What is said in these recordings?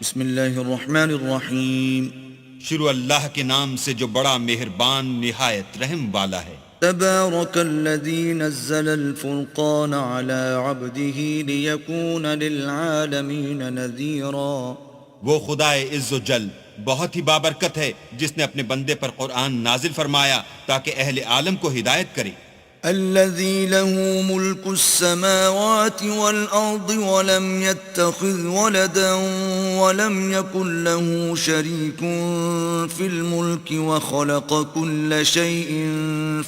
بسم اللہ الرحمن الرحیم. شروع اللہ کے نام سے جو بڑا مہربان نہایت رحم والا ہے. تبارک الذی نزل الفرقان على عبده لیکون للعالمین نذیرا. وہ خدائے عز و جل بہت ہی بابرکت ہے جس نے اپنے بندے پر قرآن نازل فرمایا تاکہ اہل عالم کو ہدایت کرے. الذي له ملك السماوات والأرض ولم يتخذ ولدا ولم يكن له شريك في الملك وخلق كل شيء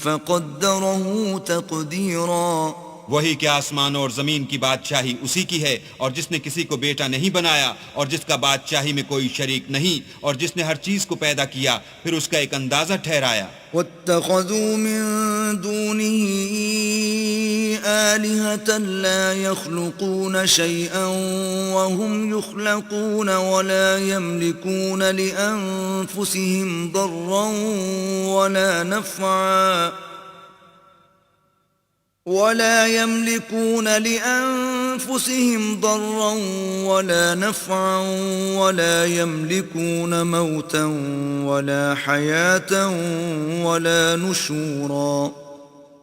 فقدره تقديرا. وہی کہ آسمانوں اور زمین کی بادشاہی اسی کی ہے، اور جس نے کسی کو بیٹا نہیں بنایا، اور جس کا بادشاہی میں کوئی شریک نہیں، اور جس نے ہر چیز کو پیدا کیا پھر اس کا ایک اندازہ ٹھہرایا. واتخذوا من دونه آلهة لا يخلقون شيئا وهم يخلقون ولا يملكون لأنفسهم ضرا ولا نفعا ولا يملكون موتا ولا حياة ولا نشورا.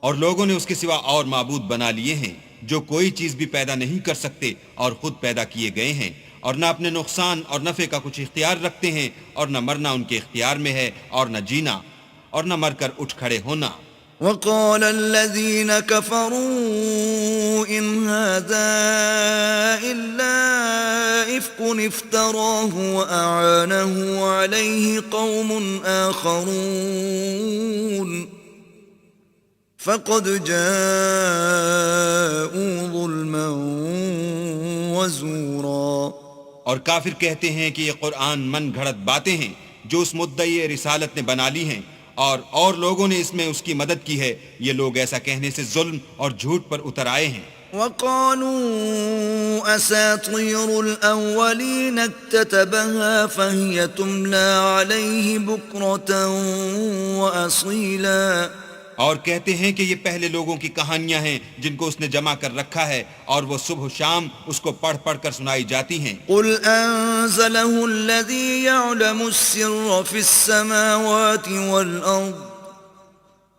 اور لوگوں نے اس کے سوا اور معبود بنا لیے ہیں جو کوئی چیز بھی پیدا نہیں کر سکتے اور خود پیدا کیے گئے ہیں، اور نہ اپنے نقصان اور نفع کا کچھ اختیار رکھتے ہیں، اور نہ مرنا ان کے اختیار میں ہے اور نہ جینا، اور نہ مر کر اٹھ کھڑے ہونا. وقال الذين كفروا إن هذا إلا إفك افتراه وأعانه عليه قوم آخرون فقد جاءوا ظلما وزورا. اور کافر کہتے ہیں کہ یہ قرآن من گھڑت باتیں ہیں جو اس مدعی رسالت نے بنا لی ہیں، اور لوگوں نے اس میں اس کی مدد کی ہے. یہ لوگ ایسا کہنے سے ظلم اور جھوٹ پر اتر آئے ہیں. وقالوا اساطير الاولين اكتتبها فهي تملى عليه بكرة واصيلا. اور کہتے ہیں کہ یہ پہلے لوگوں کی کہانیاں ہیں جن کو اس نے جمع کر رکھا ہے، اور وہ صبح و شام اس کو پڑھ پڑھ کر سنائی جاتی ہیں. قل انزله الذي يعلم السر في السماوات والارض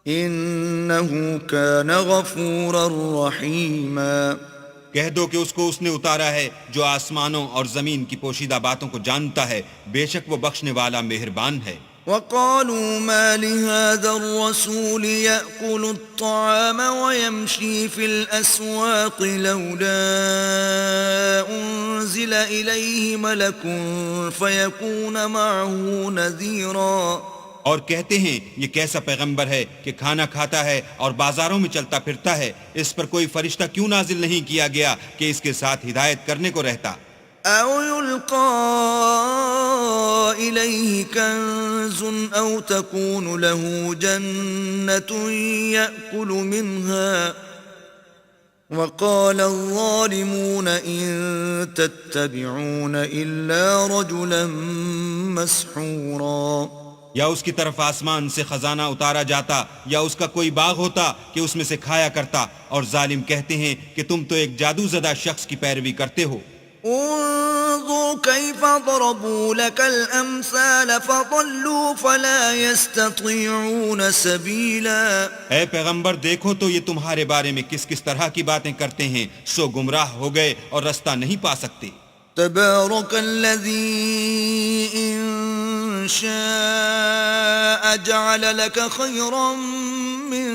انه كان غفورا رحيما. کہہ دو کہ اس کو اس نے اتارا ہے جو آسمانوں اور زمین کی پوشیدہ باتوں کو جانتا ہے، بے شک وہ بخشنے والا مہربان ہے. وقالوا ما لهذا الرسول يأكل الطعام ويمشي في الأسواق لولا أنزل إليه ملك فيكون معه نذيرا. اور کہتے ہیں یہ کیسا پیغمبر ہے کہ کھانا کھاتا ہے اور بازاروں میں چلتا پھرتا ہے، اس پر کوئی فرشتہ کیوں نازل نہیں کیا گیا کہ اس کے ساتھ ہدایت کرنے کو رہتا. أو يلقى إليه كنز أو تكون له جنة يأكل منها. وقال الظالمون إن تتبعون إلا رجلا مسحورا. یا اس کی طرف آسمان سے خزانہ اتارا جاتا یا اس کا کوئی باغ ہوتا کہ اس میں سے کھایا کرتا، اور ظالم کہتے ہیں کہ تم تو ایک جادو زدہ شخص کی پیروی کرتے ہو. انظر كيف ضربوا لك الأمثال فضلوا فلا يستطيعون سبيلا. اے پیغمبر دیکھو تو یہ تمہارے بارے میں کس کس طرح کی باتیں کرتے ہیں، سو گمراہ ہو گئے اور رستہ نہیں پا سکتے. تبارك الذي إن شاء جعل لك خيرا من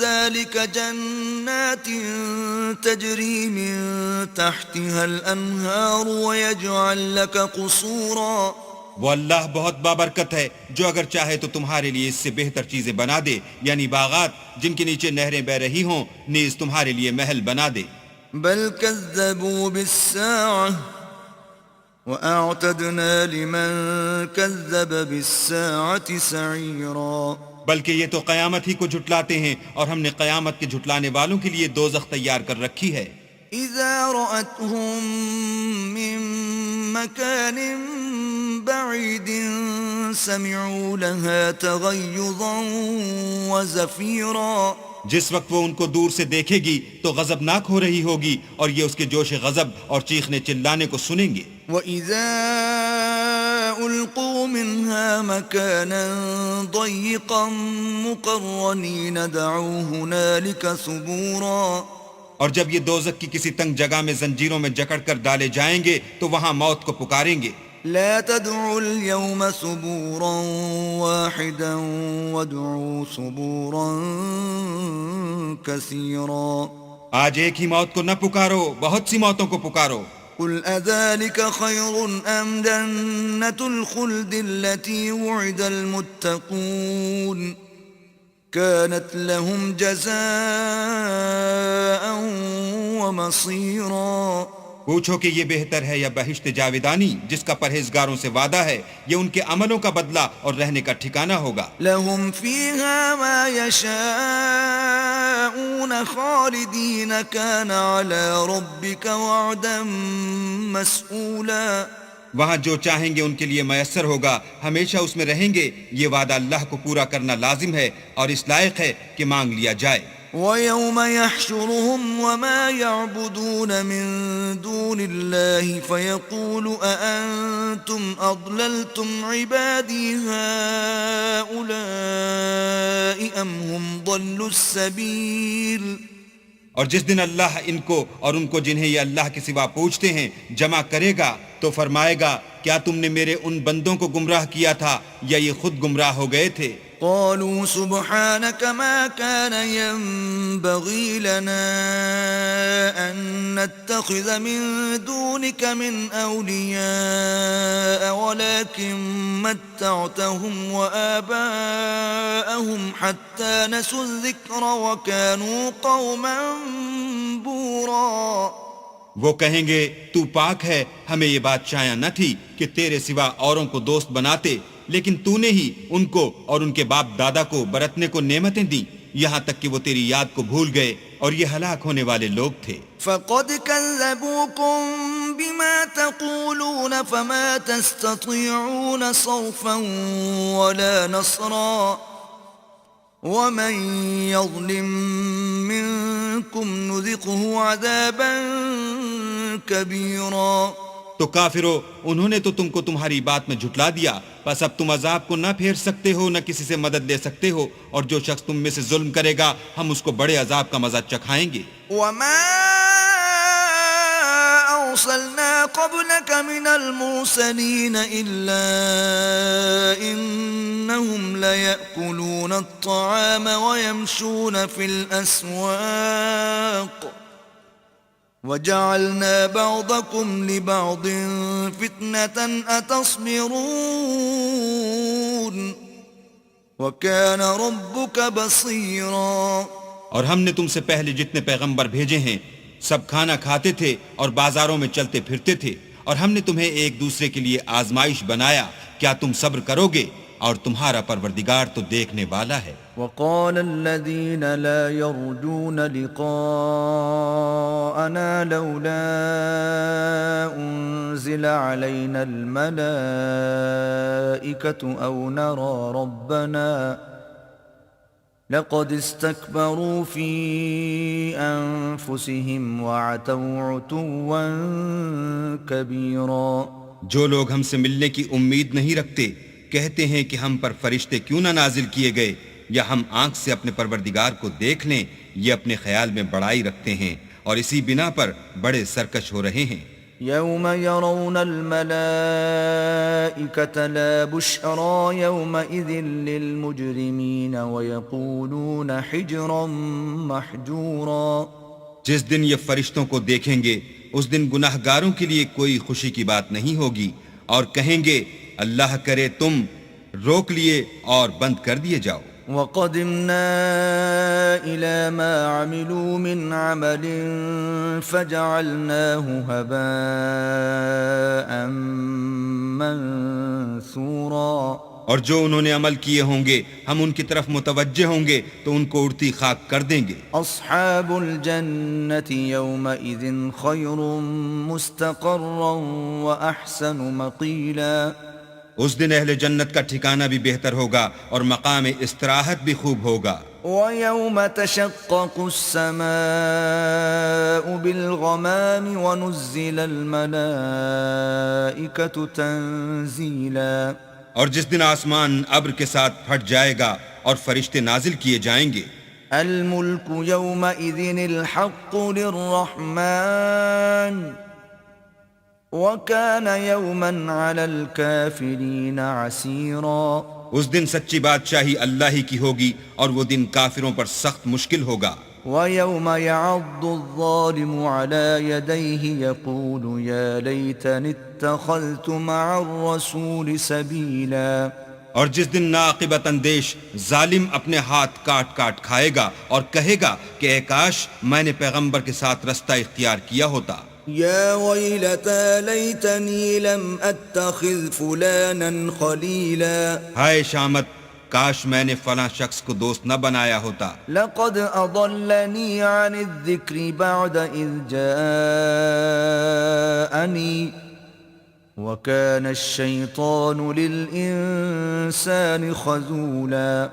ذلك جنات تجري من تحتها الأنهار ويجعل لك قصورا. وہ اللہ بہت بابرکت ہے جو اگر چاہے تو تمہارے لیے اس سے بہتر چیزیں بنا دے، یعنی باغات جن کے نیچے نہریں بہ رہی ہوں، نیز تمہارے لیے محل بنا دے. بل كذبوا بالساعة وأعتدنا لمن كذب بالساعة سعيرا. بلکہ یہ تو قیامت ہی کو جھٹلاتے ہیں، اور ہم نے قیامت کے جھٹلانے والوں کے لیے دوزخ تیار کر رکھی ہے. إذا رأتهم من مكان بعيد سمعوا لها تغيظا وزفيرا. جس وقت وہ ان کو دور سے دیکھے گی تو غضبناک ہو رہی ہوگی، اور یہ اس کے جوش غضب اور چیخنے چلانے کو سنیں گے. وَإِذَا أُلْقُوا مِنْهَا مَكَانًا ضَيِّقًا مُقَرَّنِينَ دَعُوا هُنَالِكَ ثُبُورًا اور جب یہ دوزخ کی کسی تنگ جگہ میں زنجیروں میں جکڑ کر ڈالے جائیں گے تو وہاں موت کو پکاریں گے، لا تدعوا اليوم ثبورا واحدا وادعوا ثبورا كثيرا آج ایک ہی موت کو نہ پکارو، بہت سی موتوں کو پکارو۔ قل أذلك خير أم جنة الخلد التي وعد المتقون كانت لهم جزاء ومصيرا پوچھو کہ یہ بہتر ہے یا بہشت جاویدانی جس کا پرہیزگاروں سے وعدہ ہے، یہ ان کے عملوں کا بدلہ اور رہنے کا ٹھکانہ ہوگا۔ لهم فيها ما يشاءون خالدين كان على ربك وعدا مسئولا وہاں جو چاہیں گے ان کے لیے میسر ہوگا، ہمیشہ اس میں رہیں گے، یہ وعدہ اللہ کو پورا کرنا لازم ہے اور اس لائق ہے کہ مانگ لیا جائے۔ وَيَوْمَ يَحْشُرُهُمْ وَمَا يَعْبُدُونَ مِن دُونِ اللَّهِ فَيَقُولُ أَأَنْتُمْ أَضْلَلْتُمْ عِبَادِي هَؤُلَاءِ أَمْ هُمْ ضَلُّوا السَّبِيلَ اور جس دن اللہ ان کو اور ان کو جنہیں یہ اللہ کے سوا پوچھتے ہیں جمع کرے گا تو فرمائے گا، کیا تم نے میرے ان بندوں کو گمراہ کیا تھا یا یہ خود گمراہ ہو گئے تھے؟ قالوا سبحانك ما كان ينبغي لنا أن نتخذ من دونك من أولياء ولكن متعتهم وآباءهم حتى نسوا الذكر وكانوا قوما بورا وہ کہیں گے تو پاک ہے، ہمیں یہ بات چاہیے نہ تھی کہ تیرے سوا اوروں کو دوست بناتے، لیکن تو نے ہی ان کو اور ان کے باپ دادا کو برتنے کو نعمتیں دیں یہاں تک کہ وہ تیری یاد کو بھول گئے اور یہ ہلاک ہونے والے لوگ تھے۔ فَقَدْ كَذَّبُوكُمْ بِمَا تَقُولُونَ فَمَا تَسْتَطِيعُونَ صَرْفًا وَلَا نَصْرًا وَمَنْ يَظْلِمْ مِنْكُمْ نُذِقْهُ عَذَابًا كَبِيرًا تو کافرو، انہوں نے تو تم کو تمہاری بات میں جھٹلا دیا، بس اب تم عذاب کو نہ پھیر سکتے ہو نہ کسی سے مدد لے سکتے ہو، اور جو شخص تم میں سے ظلم کرے گا ہم اس کو بڑے عذاب کا مزہ چکھائیں گے۔ وَمَا أَرْسَلْنَا قَبْلَكَ مِنَ الْمُرْسَلِينَ إِلَّا إِنَّهُمْ لَيَأْكُلُونَ الطَّعَامَ وَيَمْشُونَ فِي الْأَسْوَاقِ وَجَعَلْنَا بَعْضَكُمْ لِبَعْضٍ فِتْنَةً أَتَصْبِرُونَ وَكَانَ رَبُّكَ بَصِيرًا اور ہم نے تم سے پہلے جتنے پیغمبر بھیجے ہیں سب کھانا کھاتے تھے اور بازاروں میں چلتے پھرتے تھے، اور ہم نے تمہیں ایک دوسرے کے لیے آزمائش بنایا، کیا تم صبر کرو گے؟ اور تمہارا پروردگار تو دیکھنے والا ہے۔ وقال الذين لا يرجون لقاءنا لولا أنزل علينا الملائكة أو نرى ربنا لقد استكبروا في أنفسهم وعتوا عتوا كبيرا جو لوگ ہم سے ملنے کی امید نہیں رکھتے کہتے ہیں کہ ہم پر فرشتے کیوں نہ نازل کیے گئے یا ہم آنکھ سے اپنے پروردگار کو دیکھ لیں، یہ اپنے خیال میں بڑائی رکھتے ہیں اور اسی بنا پر بڑے سرکش ہو رہے ہیں۔ يوم يرون الملائكة لا بشرى يومئذ للمجرمين ويقولون حجرا محجورا جس دن یہ فرشتوں کو دیکھیں گے اس دن گناہ گاروں کے لیے کوئی خوشی کی بات نہیں ہوگی، اور کہیں گے اللہ کرے تم روک لیے اور بند کر دیے جاؤ۔ وَقَدِمْنَا إِلَى مَا عَمِلُوا مِنْ عَمَلٍ فَجَعَلْنَاهُ هَبَاءً مَنْثُورًا اور جو انہوں نے عمل کیے ہوں گے ہم ان کی طرف متوجہ ہوں گے تو ان کو اڑتی خاک کر دیں گے۔ أَصْحَابُ الْجَنَّةِ يَوْمَئِذٍ خَيْرٌ مُسْتَقَرًّا وَأَحْسَنُ مَقِيلًا اس دن اہل جنت کا ٹھکانہ بھی بہتر ہوگا اور مقام استراحت بھی خوب ہوگا. وَيَوْمَ تَشَقَّقُ السَّمَاءُ بِالْغَمَامِ وَنُزِّلَ الْمَلَائِكَةُ تَنزِيلًا. اور جس دن آسمان ابر کے ساتھ پھٹ جائے گا اور فرشتے نازل کیے جائیں گے. الْمُلْكُ يَوْمَئِذٍ الْحَقُّ لِلرَّحْمَنِ وَكَانَ يَوْمًا عَلَى الْكَافِرِينَ عَسِيرًا. اس دن سچی بادشاہی اللہ ہی کی ہوگی اور وہ دن کافروں پر سخت مشکل ہوگا. وَيَوْمَ يَعَضُّ الظَّالِمُ عَلَى يَدَيْهِ يَقُولُ يَا لَيْتَنِي اتَّخَذْتُ مَعَ الرَّسُولِ سَبِيلًا. اور جس دن ناعاقبت اندیش ظالم اپنے ہاتھ کاٹ کاٹ کھائے گا اور کہے گا کہ اے کاش میں نے پیغمبر کے ساتھ رستہ اختیار کیا ہوتا. يا ويلتى ليتني لم أتخذ فلانا خليلا. ہائے شامت، کاش میں نے فلاں شخص کو دوست نہ بنایا ہوتا. لقد أضلني عن الذكر بعد إذ جاءني وكان الشيطان للإنسان خذولا.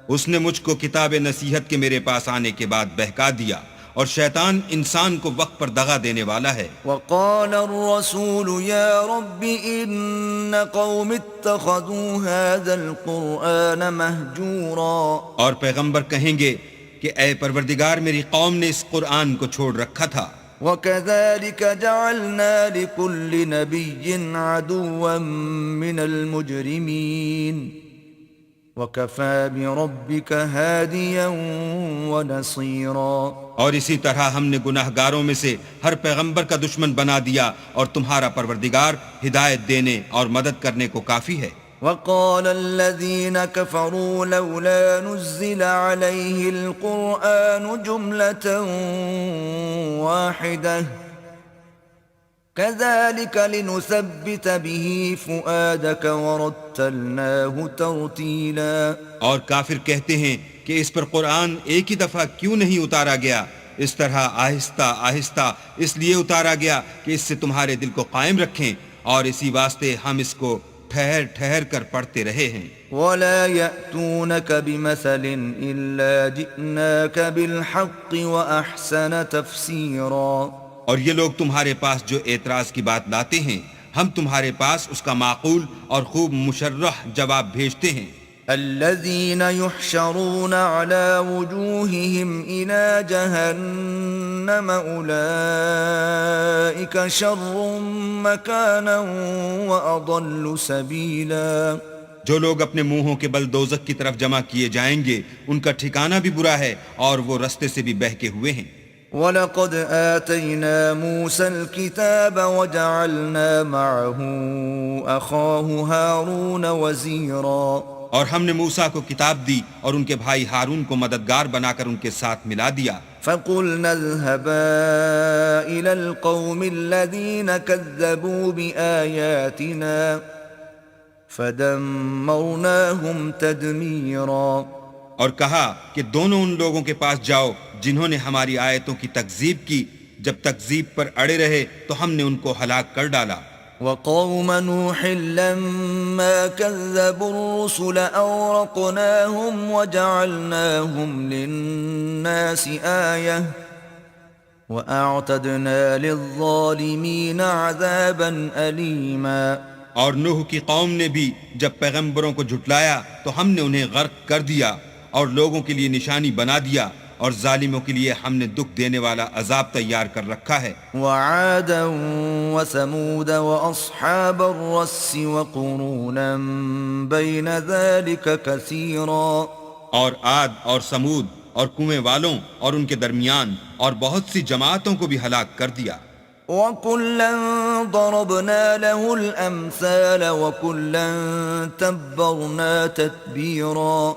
اس نے مجھ کو کتاب نصیحت کے میرے پاس آنے کے بعد بہکا دیا اور شیطان انسان کو وقت پر دغا دینے والا ہے. وقال الرسول يا رب إن قوم اتخذوا هذا القرآن مهجورا. اور پیغمبر کہیں گے کہ اے پروردگار میری قوم نے اس قرآن کو چھوڑ رکھا تھا. وكذلك جعلنا لكل نبي عدوا من المجرمين وَكَفَى بِرَبِّكَ هَادِيًا وَنَصِيرًا. اور اسی طرح ہم نے گناہ گاروں میں سے ہر پیغمبر کا دشمن بنا دیا اور تمہارا پروردگار ہدایت دینے اور مدد کرنے کو کافی ہے. وَقَالَ الَّذِينَ كَفَرُوا لَوْلَا نُزِّلَ عَلَيْهِ الْقُرْآنُ جُمْلَةً وَاحِدَةً كَذَلِكَ لِنُثَبِّتَ بِهِ فُؤَادَكَ وَرَتَّلْنَاهُ تَرْتِيلًا. اور کافر کہتے ہیں کہ اس پر قرآن ایک ہی دفعہ کیوں نہیں اتارا گیا؟ اس طرح آہستہ آہستہ اس لیے اتارا گیا کہ اس سے تمہارے دل کو قائم رکھیں، اور اسی واسطے ہم اس کو ٹھہر ٹھہر کر پڑھتے رہے ہیں. وَلَا يَأْتُونَكَ بِمَثَلٍ إِلَّا جِئْنَاكَ بِالْحَقِّ وَأَحْسَنَ تَفْسِيرًا. اور یہ لوگ تمہارے پاس جو اعتراض کی بات لاتے ہیں ہم تمہارے پاس اس کا معقول اور خوب مشرح جواب بھیجتے ہیں. الذين يحشرون على وجوههم إلى جهنم أولئك شر مكانا وأضل سبيلا. جو لوگ اپنے منہوں کے بل دوزخ کی طرف جمع کیے جائیں گے ان کا ٹھکانہ بھی برا ہے اور وہ رستے سے بھی بہکے ہوئے ہیں. وَلَقَدْ آتَيْنَا مُوسَى الْكِتَابَ وَجَعَلْنَا مَعَهُ أَخَاهُ هَارُونَ وَزِيرًا. اور ہم نے موسیٰ کو کتاب دی اور ان کے بھائی ہارون کو مددگار بنا کر ان کے ساتھ ملا دیا. فَقُلْنَا اذْهَبَا إِلَى الْقَوْمِ الَّذِينَ كَذَّبُوا بِآيَاتِنَا فَدَمَّرْنَاهُمْ تَدْمِيرًا. اور کہا کہ دونوں ان لوگوں کے پاس جاؤ جنہوں نے ہماری آیتوں کی تکذیب کی، جب تکذیب پر اڑے رہے تو ہم نے ان کو ہلاک کر ڈالا. وَقَوْمَ نُوحٍ لَمَّا كَذَّبُوا الرُّسُلَ أَغْرَقْنَاهُمْ وَجَعَلْنَاهُمْ لِلنَّاسِ آيَةً وَأَعْتَدْنَا لِلظَّالِمِينَ عَذَابًا أَلِيمًا. اور نوح کی قوم نے بھی جب پیغمبروں کو جھٹلایا تو ہم نے انہیں غرق کر دیا اور لوگوں کے لیے نشانی بنا دیا، اور ظالموں کے لیے ہم نے دکھ دینے والا عذاب تیار کر رکھا ہے. وعادا وثمود واصحاب الرس وقرونا بين ذلك كثيرا. اور عاد اور سمود اور کنویں والوں اور ان کے درمیان اور بہت سی جماعتوں کو بھی ہلاک کر دیا. وَكُلًّا ضَرَبْنَا لَهُ الْأَمْثَالَ وَكُلًّا تَبَّرْنَا تَتْبِيرًا.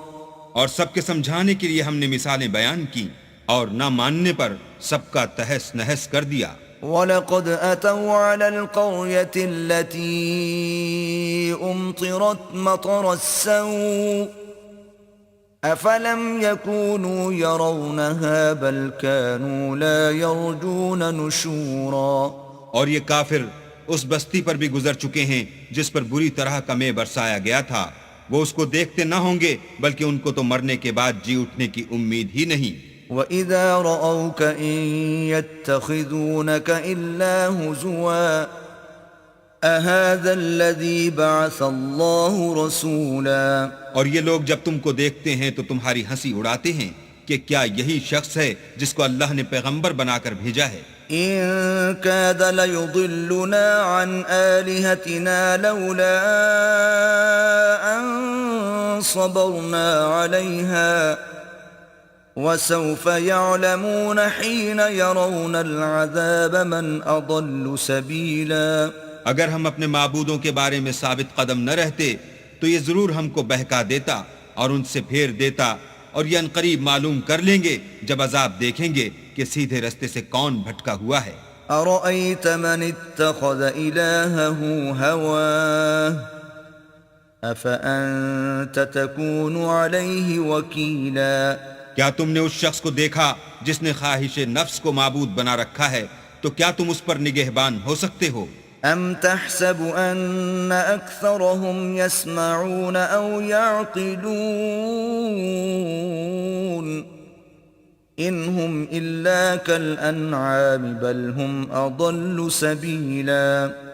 اور سب کے سمجھانے کے لیے ہم نے مثالیں بیان کی اور نہ ماننے پر سب کا تہس نہس کر دیا. وَلَقَدْ أَتَوْا عَلَى الْقَرْيَةِ الَّتِي أُمْطِرَتْ مَطَرَ السَّوْءِ أَفَلَمْ يَكُونُوا يَرَوْنَهَا بَلْ كَانُوا لَا يَرْجُونَ نُشُورًا. اور یہ کافر اس بستی پر بھی گزر چکے ہیں جس پر بری طرح کا مے برسایا گیا تھا، وہ اس کو دیکھتے نہ ہوں گے بلکہ ان کو تو مرنے کے بعد جی اٹھنے کی امید ہی نہیں۔ وَإِذَا رَأَوْكَ إِن يَتَّخِذُونَكَ إِلَّا هُزُوًا أَهَذَا الَّذِي بَعَثَ اللَّهُ رَسُولًا۔ اور یہ لوگ جب تم کو دیکھتے ہیں تو تمہاری ہنسی اڑاتے ہیں کہ کیا یہی شخص ہے جس کو اللہ نے پیغمبر بنا کر بھیجا ہے؟ إِن كَادَ لَيُضِلُّنَا عَنْ آلِهَتِنَا لَوْلَا أَن صَبَرْنَا عَلَيْهَا وَسَوْفَ يَعْلَمُونَ حِينَ يَرَوْنَ الْعَذَابَ مَنْ أَضَلُّ سَبِيلًا۔ اگر ہم اپنے معبودوں کے بارے میں ثابت قدم نہ رہتے تو یہ ضرور ہم کو بہکا دیتا اور ان سے پھیر دیتا، اور یہ عنقریب معلوم کر لیں گے جب عذاب دیکھیں گے کہ سیدھے رستے سے کون بھٹکا ہوا ہے۔ أَرَأَيْتَ مَنِ اتَّخَذَ إِلَٰهَهُ هَوَاهُ أَفَأَنتَ تَكُونُ عَلَيْهِ وَكِيلًا۔ کیا تم نے اس شخص کو دیکھا جس نے خواہش نفس کو معبود بنا رکھا ہے، تو کیا تم اس پر نگہبان ہو سکتے ہو؟ أَمْ تَحْسَبُ أَنَّ أَكْثَرَهُمْ يَسْمَعُونَ أَوْ يَعْقِلُونَ إِنْ هُمْ إِلَّا كَالْأَنْعَامِ بَلْ هُمْ أَضَلُّ سَبِيلًا۔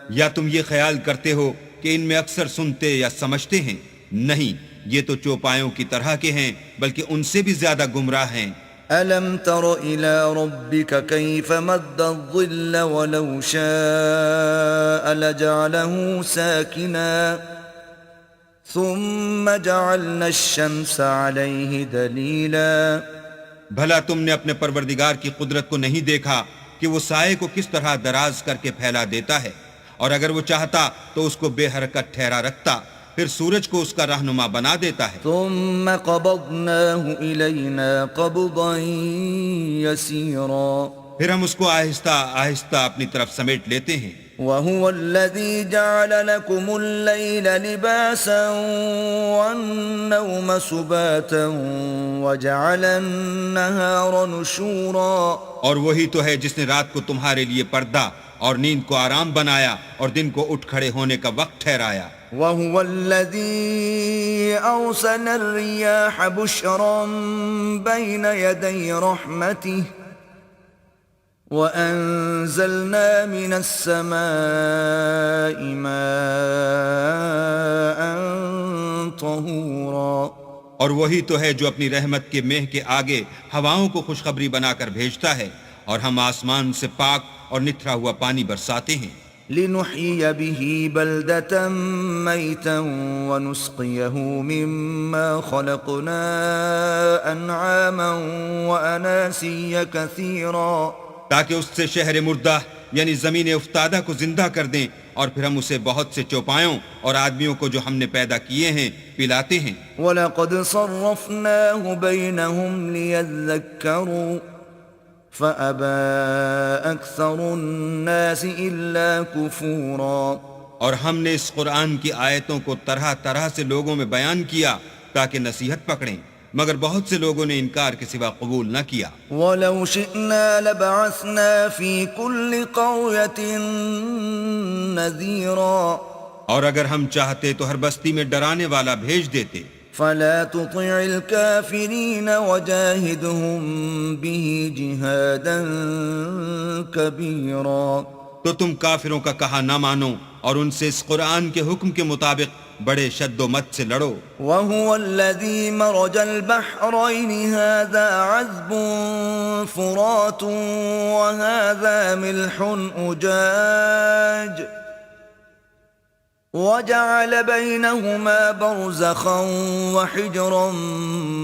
یا تم یہ خیال کرتے ہو کہ ان میں اکثر سنتے یا سمجھتے ہیں؟ نہیں، یہ تو چوپایوں کی طرح کے ہیں بلکہ ان سے بھی زیادہ گمراہ ہیں۔ أَلَمْ تَرَ إِلَىٰ رَبِّكَ كَيْفَ مَدَّ الظِّلَّ وَلَوْ شَاءَ لَجَعَلَهُ سَاكِنًا ثُمَّ جَعَلْنَا الشَّمْسَ عَلَيْهِ دَلِيلًا۔ بھلا تم نے اپنے پروردگار کی قدرت کو نہیں دیکھا کہ وہ سائے کو کس طرح دراز کر کے پھیلا دیتا ہے، اور اگر وہ چاہتا تو اس کو بے حرکت ٹھہرا رکھتا، پھر سورج کو اس کا رہنما بنا دیتا ہے۔ ثُمَّ قَبَضْنَاهُ إِلَيْنَا قَبْضًا يَسِيرًا۔ پھر ہم اس کو آہستہ آہستہ اپنی طرف سمیٹ لیتے ہیں۔ وَهُوَ الَّذِي جَعَلَ لَكُمُ اللَّيْلَ لِبَاسًا وَالنَّوْمَ سُبَاتًا وَجَعَلَ النَّهَارَ نُشُورًا۔ اور وہی تو ہے جس نے رات کو تمہارے لیے پردہ اور نیند کو آرام بنایا اور دن کو اٹھ کھڑے ہونے کا وقت ٹھہرایا۔ وَهُوَ الَّذِي أَرْسَلَ الرِّيَاحَ بُشْرًا بَيْنَ يَدَيْ رَحْمَتِهِ وَأَنزَلْنَا مِنَ السَّمَاءِ مَاءً طَهُورًا۔ اور وہی تو ہے جو اپنی رحمت کے مہ کے آگے ہواؤں کو خوشخبری بنا کر بھیجتا ہے، اور ہم آسمان سے پاک اور نتھرا ہوا پانی برساتے ہیں۔ لِنُحْيِيَ بِهِ بَلْدَةً مَيْتًا وَنُسْقِيَهُ مِمَّا خَلَقْنَا أَنْعَامًا وَأَنَاسِيَّ كَثِيرًا۔ تاکہ اس سے شہر مردہ یعنی زمین افتادہ کو زندہ کر دیں، اور پھر ہم اسے بہت سے چوپایوں اور آدمیوں کو جو ہم نے پیدا کیے ہیں پلاتے ہیں۔ وَلَقَدْ صَرَّفْنَاهُ بَيْنَهُمْ لِيَذَّكَّرُوا فَأَبَى أَكْثَرُ النَّاسِ إِلَّا كُفُورًا۔ اور ہم نے اس قرآن کی آیتوں کو طرح طرح سے لوگوں میں بیان کیا تاکہ نصیحت پکڑیں، مگر بہت سے لوگوں نے انکار کے سوا قبول نہ کیا۔ وَلَوْ شِئْنَا لَبَعَثْنَا فِي كُلِّ قَرْيَةٍ نَذِيرًا۔ اور اگر ہم چاہتے تو ہر بستی میں ڈرانے والا بھیج دیتے۔ فَلَا تُطِعِ الْكَافِرِينَ وَجَاهِدْهُمْ بِهِ جِهَادًا كَبِيرًا۔ تو تم کافروں کا کہا نہ مانو اور ان سے اس قرآن کے حکم کے مطابق بڑے شد و مت سے لڑو۔ وَهُوَ الَّذِي مَرَجَ الْبَحْرَيْنِ هَذَا عَذْبٌ فُرَاتٌ وَهَذَا مِلْحٌ أُجَاجٌ وَجَعَلَ بَيْنَهُمَا بَرْزَخًا وَحِجْرًا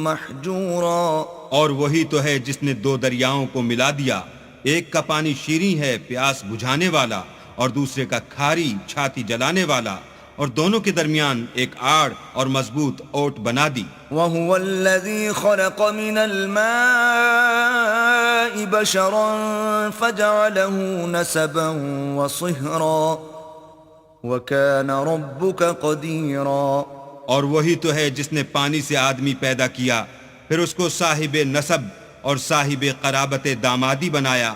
مَحْجُورًا۔ اور وہی تو ہے جس نے دو دریاؤں کو ملا دیا، ایک کا پانی شیریں ہے پیاس بجھانے والا، اور دوسرے کا کھاری چھاتی جلانے والا، اور دونوں کے درمیان ایک آڑ اور مضبوط اوٹ بنا دی۔ وَهُوَ الَّذِي خَلَقَ مِنَ الْمَاءِ بَشَرًا فَجَعَلَهُ نَسَبًا وَصِهْرًا وَكَانَ رَبُّكَ قَدِيرًا۔ اور وہی تو ہے جس نے پانی سے آدمی پیدا کیا، پھر اس کو صاحب نسب اور صاحب قرابت دامادی بنایا،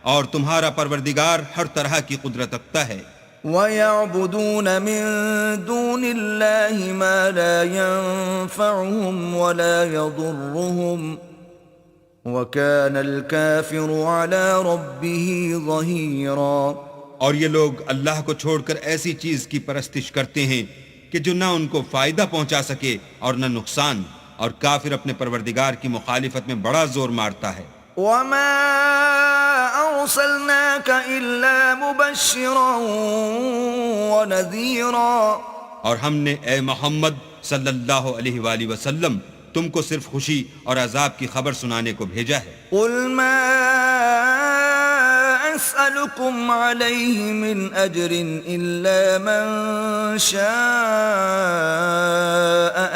اور تمہارا پروردگار ہر طرح کی قدرت رکھتا ہے۔ وَيَعْبُدُونَ مِن دُونِ اللَّهِ مَا لَا يَنفَعُهُمْ وَلَا يَضُرُّهُمْ وَكَانَ الْكَافِرُ عَلَى رَبِّهِ ظَهِيرًا۔ اور یہ لوگ اللہ کو چھوڑ کر ایسی چیز کی پرستش کرتے ہیں کہ جو نہ ان کو فائدہ پہنچا سکے اور نہ نقصان، اور کافر اپنے پروردگار کی مخالفت میں بڑا زور مارتا ہے۔ وَمَا أَرْسَلْنَاكَ إِلَّا مُبَشِّرًا وَنَذِيرًا۔ اور ہم نے اے محمد صلی اللہ علیہ وآلہ وسلم تم کو صرف خوشی اور عذاب کی خبر سنانے کو بھیجا ہے۔ قُلْ مَا أَسْأَلُكُمْ عَلَيْهِ مِنْ أَجْرٍ إِلَّا مَنْ شَاءَ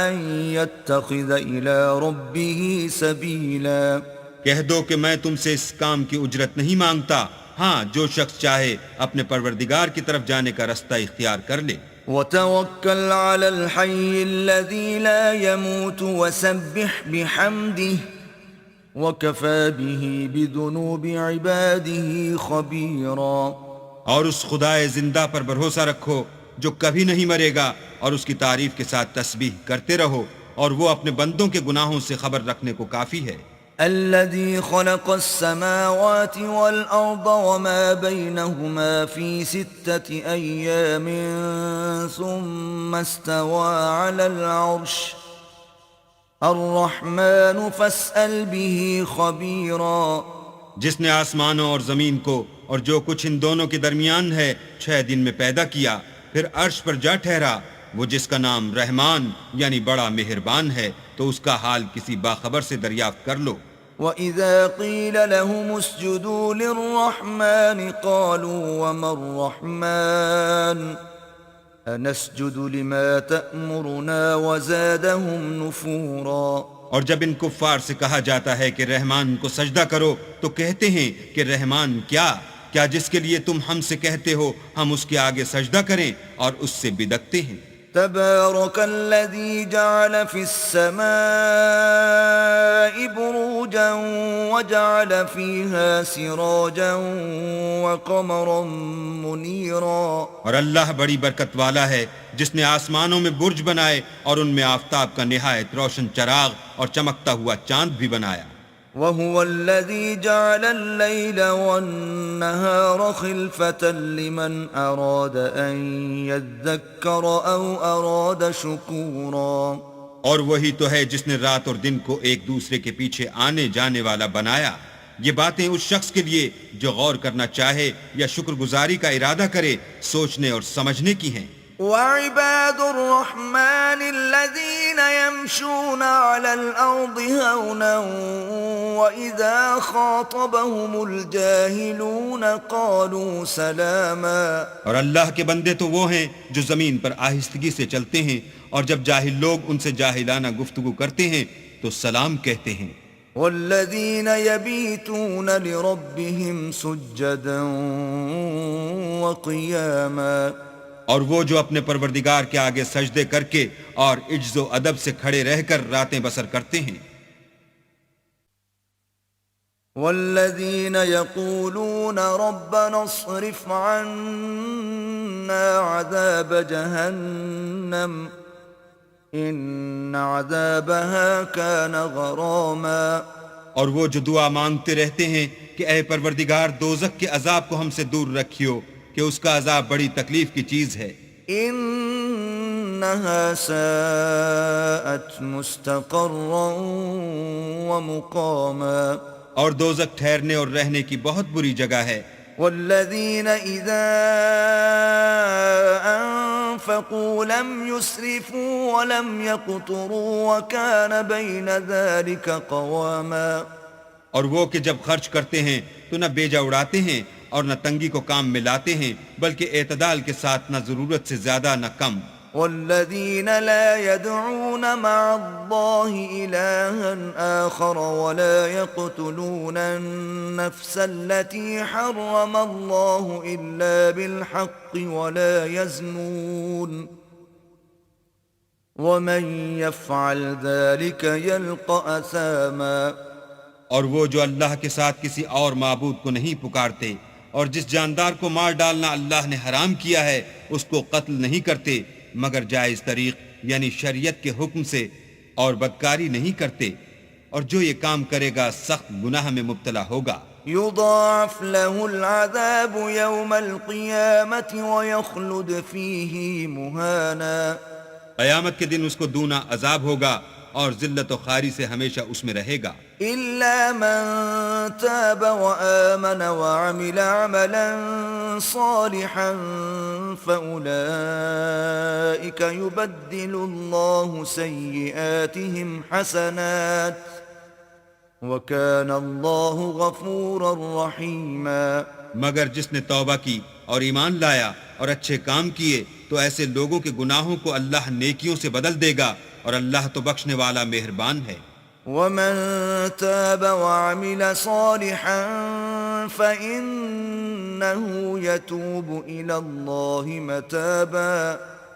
أَنْ يَتَّخِذَ إِلَى رَبِّهِ سَبِيلًا۔ کہہ دو کہ میں تم سے اس کام کی اجرت نہیں مانگتا، ہاں جو شخص چاہے اپنے پروردگار کی طرف جانے کا رستہ اختیار کر لے۔ وَتَوَكَّلْ عَلَى الْحَيِّ الَّذِي لَا يَمُوتُ وَسَبِّحْ بِحَمْدِهِ وَكَفَى بِهِ بِذُنُوبِ عِبَادِهِ خَبِيرًا۔ اور اس خدائے زندہ پر بھروسہ رکھو جو کبھی نہیں مرے گا، اور اس کی تعریف کے ساتھ تسبیح کرتے رہو، اور وہ اپنے بندوں کے گناہوں سے خبر رکھنے کو کافی ہے۔ الذي خلق السماوات والأرض وما بينهما في 6 أيام ثم استوى على العرش الرحمن فاسأل به خبيرا۔ جس نے آسمانوں اور زمین کو اور جو کچھ ان دونوں کے درمیان ہے 6 دن میں پیدا کیا، پھر عرش پر جا ٹھہرا، وہ جس کا نام رحمان یعنی بڑا مہربان ہے، تو اس کا حال کسی باخبر سے دریافت کر لو۔ وَإِذَا قِيلَ لَهُمُ اسْجُدُوا لِلرَّحْمَنِ قَالُوا وَمَا الرَّحْمَنُ أَنَسْجُدُ لِمَا تَأْمُرُنَا وَزَادَهُمْ نُفُورًا۔ اور جب ان کفار سے کہا جاتا ہے کہ رحمان کو سجدہ کرو تو کہتے ہیں کہ رحمان کیا جس کے لیے تم ہم سے کہتے ہو ہم اس کے آگے سجدہ کریں، اور اس سے بدکتے ہیں۔ تبارك الذي جعل في السماء بروجا وجعل فيها سراجا وقمرا منيرا۔ اور اللہ بڑی برکت والا ہے جس نے آسمانوں میں برج بنائے اور ان میں آفتاب کا نہایت روشن چراغ اور چمکتا ہوا چاند بھی بنایا۔ وَهُوَ الَّذِي جَعَلَ اللَّيْلَ وَالنَّهَارَ خِلْفَةً لِمَنْ أَرَادَ أَنْ يَذَّكَّرَ أَوْ أَرَادَ شُكُورًا۔ اور وہی تو ہے جس نے رات اور دن کو ایک دوسرے کے پیچھے آنے جانے والا بنایا۔ یہ باتیں اس شخص کے لیے جو غور کرنا چاہے یا شکر گزاری کا ارادہ کرے، سوچنے اور سمجھنے کی ہیں۔ وَعِبَادُ الرَّحْمَنِ الَّذِينَ يَمْشُونَ عَلَى الْأَرْضِ هَوْنًا وَإِذَا خَاطَبَهُمُ الْجَاهِلُونَ قَالُوا سَلَامًا۔ اور اللہ کے بندے تو وہ ہیں جو زمین پر آہستگی سے چلتے ہیں، اور جب جاہل لوگ ان سے جاہلانہ گفتگو کرتے ہیں تو سلام کہتے ہیں۔ وَالَّذِينَ يَبِيتُونَ لِرَبِّهِمْ سُجَّدًا وَقِيَامًا۔ اور وہ جو اپنے پروردگار کے آگے سجدے کر کے اور عجز و ادب سے کھڑے رہ کر راتیں بسر کرتے ہیں۔ والذین یقولون ربنا اصرف عنا عذاب جہنم ان عذابها كان غراما۔ اور وہ جو دعا مانگتے رہتے ہیں کہ اے پروردگار دوزخ کے عذاب کو ہم سے دور رکھیو کہ اس کا عذاب بڑی تکلیف کی چیز ہے۔ انها ساءت مستقرا ومقاما۔ اور دوزخ ٹھہرنے اور رہنے کی بہت بری جگہ ہے۔ والذین اذا انفقوا لم يسرفوا ولم يقتروا وكان بين ذلك قواما۔ اور وہ کہ جب خرچ کرتے ہیں تو نہ بیجا اڑاتے ہیں اور نہ تنگی کو کام میں لاتے ہیں، بلکہ اعتدال کے ساتھ نہ ضرورت سے زیادہ نہ کم۔ والذین لا يدعون مع الله إلها آخر ولا يقتلون النفس التي حرم الله إلا بالحق ولا يزنون ومن يفعل ذلك يلقى أثاما۔ اور وہ جو اللہ کے ساتھ کسی اور معبود کو نہیں پکارتے اور جس جاندار کو مار ڈالنا اللہ نے حرام کیا ہے اس کو قتل نہیں کرتے مگر جائز طریق یعنی شریعت کے حکم سے، اور بدکاری نہیں کرتے، اور جو یہ کام کرے گا سخت گناہ میں مبتلا ہوگا۔ يضاعف له العذاب يوم القيامة ويخلد فيه مهانا قیامت کے دن اس کو دونا عذاب ہوگا اور ذلت و خواری سے ہمیشہ اس میں رہے گا، إلا من تاب وآمن وعمل عملا صالحا فأولئك يبدل الله سيئاتهم حسنات وَكَانَ اللَّهُ غَفُورًا رَحِيمًا۔ مگر جس نے توبہ کی اور ایمان لایا اور اچھے کام کیے تو ایسے لوگوں کے گناہوں کو اللہ نیکیوں سے بدل دے گا، اور اللہ تو بخشنے والا مہربان ہے۔ وَمَن تَابَ وَعَمِلَ صَالِحًا فَإِنَّهُ يَتُوبُ إِلَى اللَّهِ مَتَابًا۔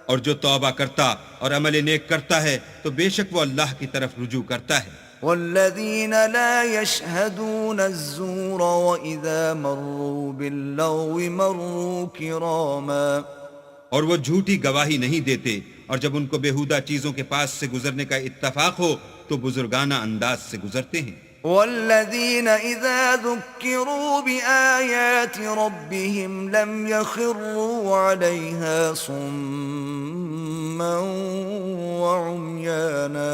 اور جو توبہ کرتا اور عمل نیک کرتا ہے تو بے شک وہ اللہ کی طرف رجوع کرتا ہے۔ والذين لا يشهدون الزور وإذا مروا باللغو مروا كراما۔ اور وہ جھوٹی گواہی نہیں دیتے، اور جب ان کو بےہودہ چیزوں کے پاس سے گزرنے کا اتفاق ہو تو بزرگانہ انداز سے گزرتے ہیں۔ والذين إذا ذكروا بآيات ربهم لم يخروا عليها صما وعميانا۔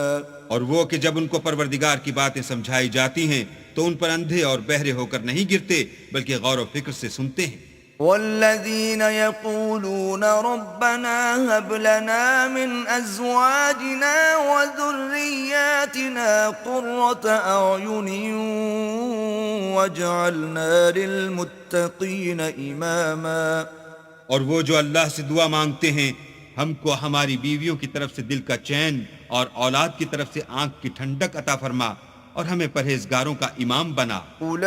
اور وہ کہ جب ان کو پروردگار کی باتیں سمجھائی جاتی ہیں تو ان پر اندھے اور بہرے ہو کر نہیں گرتے بلکہ غور و فکر سے سنتے ہیں۔ والذين يقولون ربنا هب لنا من أزواجنا وذرياتنا قرة أعين واجعلنا للمتقين إماما۔ اور وہ جو اللہ سے دعا مانگتے ہیں، ہم کو ہماری بیویوں کی طرف سے دل کا چین اور اولاد کی طرف سے آنکھ کی ٹھنڈک عطا فرما، اور ہمیں پرہیزگاروں کا امام بنا۔ اولئک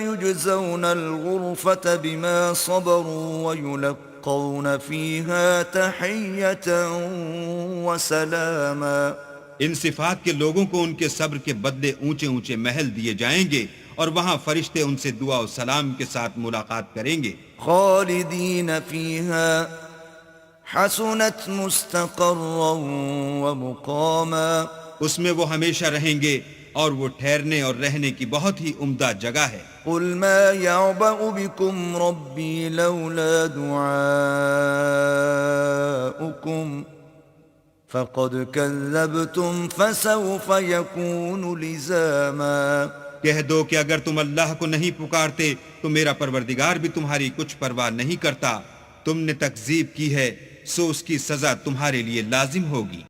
یجزون الغرفة بما صبروا ویلقون فیہا تحیۃ وسلاما۔ ان صفات کے لوگوں کو ان کے صبر کے بدلے اونچے اونچے محل دیے جائیں گے، اور وہاں فرشتے ان سے دعا و سلام کے ساتھ ملاقات کریں گے۔ خالدین فیہا حسنت مستقرا ومقاما۔ اس میں وہ ہمیشہ رہیں گے اور وہ ٹھہرنے اور رہنے کی بہت ہی عمدہ جگہ ہے۔ قل ما يعبأ بكم ربي لولا دعاؤكم فقد كذبتم فسوف يكون لزاما۔ کہہ دو کہ اگر تم اللہ کو نہیں پکارتے تو میرا پروردگار بھی تمہاری کچھ پرواہ نہیں کرتا، تم نے تکذیب کی ہے سو اس کی سزا تمہارے لیے لازم ہوگی۔